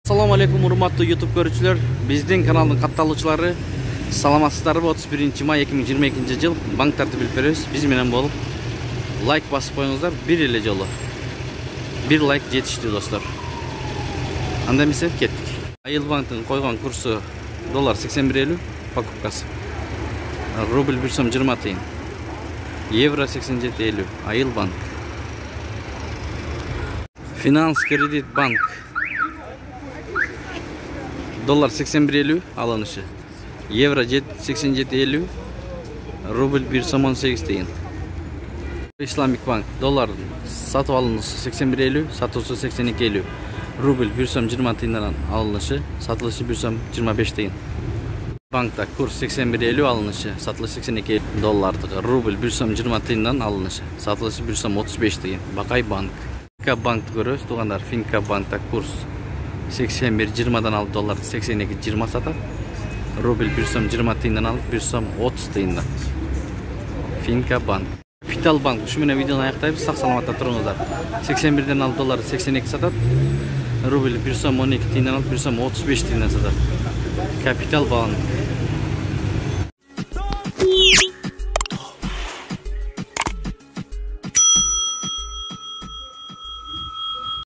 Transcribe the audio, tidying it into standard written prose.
Assalamu alaikum урматтуу YouTube көрүүчүлөр. Биздин каналдын катталуучулары саламатсыздарбы? 31 май 2022 жыл банктарды билип беребиз. Биз менен болуп лайк басып коюңуздар. Бир эле жолу. Бир лайк жетиштүү достор. Анда эмесе кеттик. Айыл банктын койгон курсу доллар 81.50 покупкасы. Рубль 1 сом 20 тыйын. Евро 87.50. Айыл банк. Финанс кредит банк. Доллар 81.50 алынышы. Евро 87.50. Рубль 1 сом 18 тыйын. Исламик банк. Доллар сатып алынышы 81.50, сатуысы 82.50. Рубль 1 сом 20 тыйындан алынышы, сатылышы 1 сом 25 тыйын. Банкта курс 81.50 алынышы, сатылышы 82 доллардығы. Рубль 1 сом 20 тыйындан алынышы, сатылышы 1 сом 35 тыйын. Бакай банк. Финка банкты көрөбүз, тугандар. Финка банкта курс 81.20дан алып долларды 82.20 сатат. Рубль 1 сом 20 тыйындан алып 1 сом 30 тыйындан. Финка банк. Капитал банк. Ушу менен видеону аяктайбыз. Сак саламатта туруңуздар. 81ден алып долларды 82 сатат. Рубль 1 сом 12 тыйындан алып 1 сом 35 тыйындан сатат. Капитал банк.